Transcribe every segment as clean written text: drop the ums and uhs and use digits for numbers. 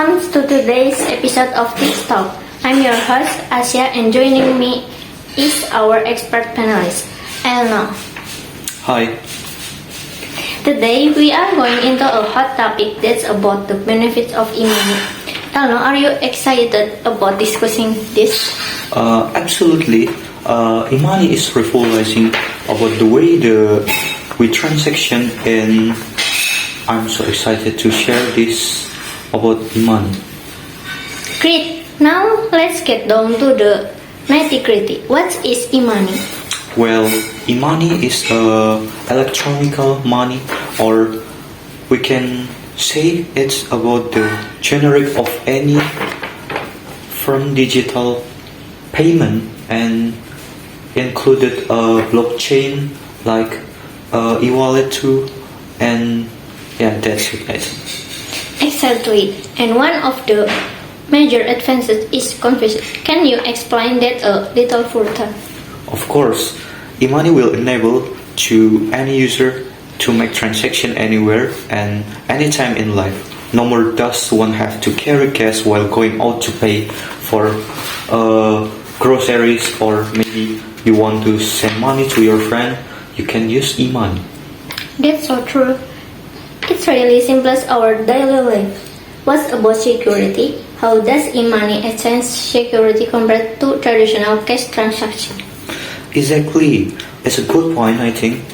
Welcome to today's episode of This Talk. I'm your host, Hasya, and joining me is our expert panelist, Elno. Hi. Today, we are going into a hot topic that's about the benefits of e-money. Elno, are you excited about discussing this? Absolutely. E-money is revolutionizing about the way we transaction, and I'm so excited to share this about e-money. Great. Now let's get down to the nitty-gritty. What is e-money? Well, e-money is electronic money, or we can say it's about the generic of any from digital payment and included a blockchain like e-wallet too, and yeah, that's it, I think. Exactly. And one of the major advances is convenience. Can you explain that a little further? Of course, e-money will enable to any user to make transaction anywhere and anytime in life. No more does one have to carry cash while going out to pay for groceries, or maybe you want to send money to your friend, you can use e-money. That's so true. It really simplifies our daily life. What about security? How does e-money enhance security compared to traditional cash transaction? Exactly. It's a good point, I think.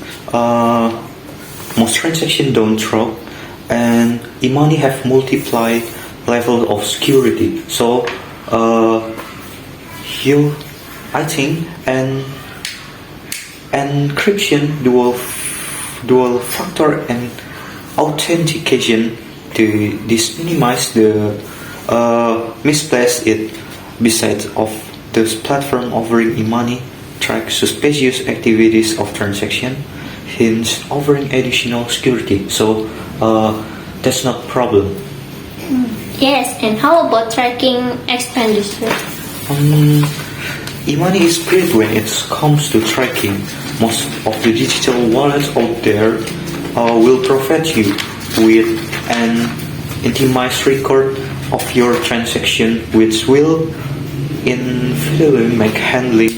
Most transactions don't drop, and e-money have multiplied level of security. So, I think, and encryption, dual factor, and authentication to this minimize the misplaced it. Besides of this platform offering e-money track suspicious activities of transaction, hence offering additional security. So that's not problem. Yes, and how about tracking expenditure? E-money is great when it comes to tracking. Most of the digital wallets out there will provide you with an itemized record of your transaction, which will infinitely make handling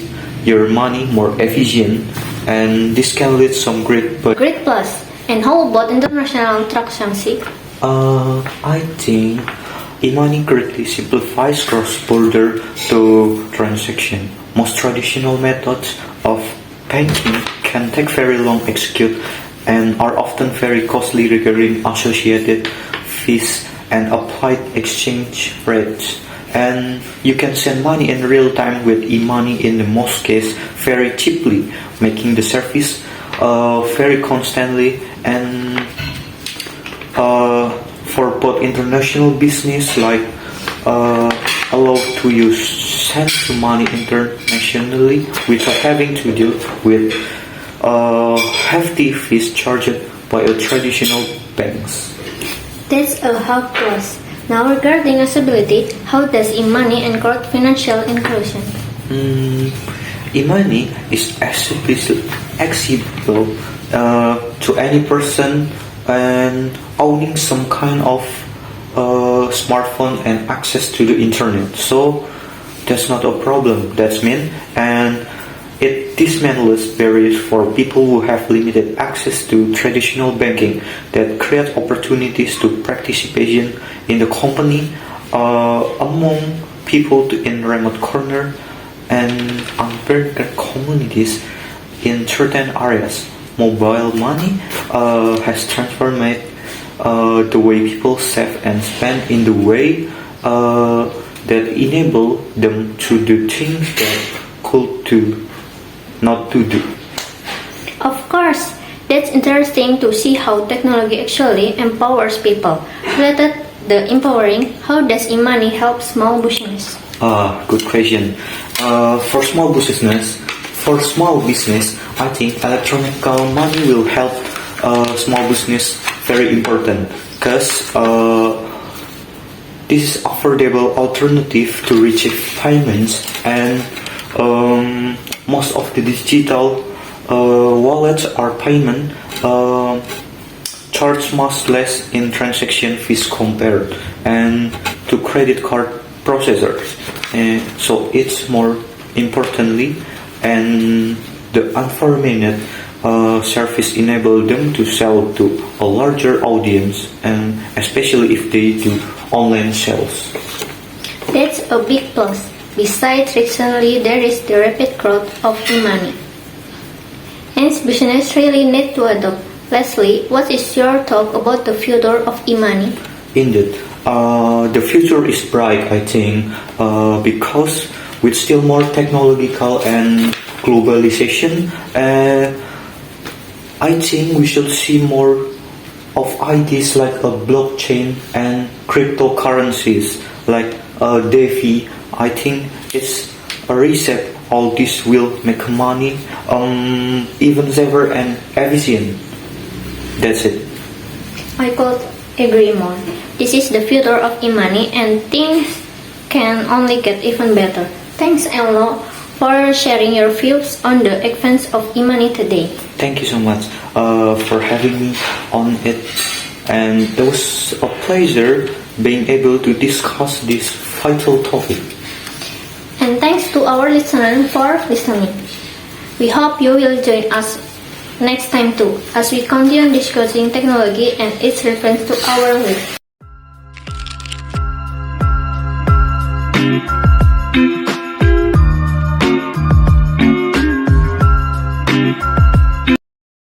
your money more efficient, and this can lead some great plus. And how about international transactions? I think e-money greatly simplifies cross-border to transaction. Most traditional methods of banking can take very long to execute and are often very costly regarding associated fees and applied exchange rates. And you can send money in real time with e-money in the most case very cheaply, making the service very constantly, and for both international business like allow to use send to money internationally without having to deal with hefty fees charged by a traditional banks. That's a hard plus. Now regarding accessibility, how does e-money encourage financial inclusion? E-money is accessible to any person and owning some kind of smartphone and access to the internet. So that's not a problem. That's mean, and it dismantles barriers for people who have limited access to traditional banking, that create opportunities to participation in the company among people in remote corner and unbanked communities in certain areas. Mobile money has transformed the way people save and spend in the way that enable them to do things that could do not to do. Of course, that's interesting to see how technology actually empowers people. Related the empowering, how does e-money help small business? Good question. For small business, I think electronic money will help small business very important, because this is affordable alternative to receive payments, and most of the digital wallets or payment charge much less in transaction fees compared, and to credit card processors. And so it's more importantly, and the unfortunate service enable them to sell to a larger audience, and especially if they do online sales. That's a big plus. Besides, recently there is the rapid growth of e-money. Hence, business really need to adopt. Leslie, what is your thought about the future of e-money? Indeed, the future is bright, I think, because with still more technological and globalization, I think we should see more of ideas like a blockchain and cryptocurrencies like DeFi. I think it's a reset. All this will make money even safer and efficient. That's it. I could agree more. This is the future of e-money and things can only get even better. Thanks, Elno, for sharing your views on the advance of e-money today. Thank you so much for having me on it, and it was a pleasure being able to discuss this vital topic. And thanks to our listeners for listening. We hope you will join us next time too, as we continue discussing technology and its reference to our life.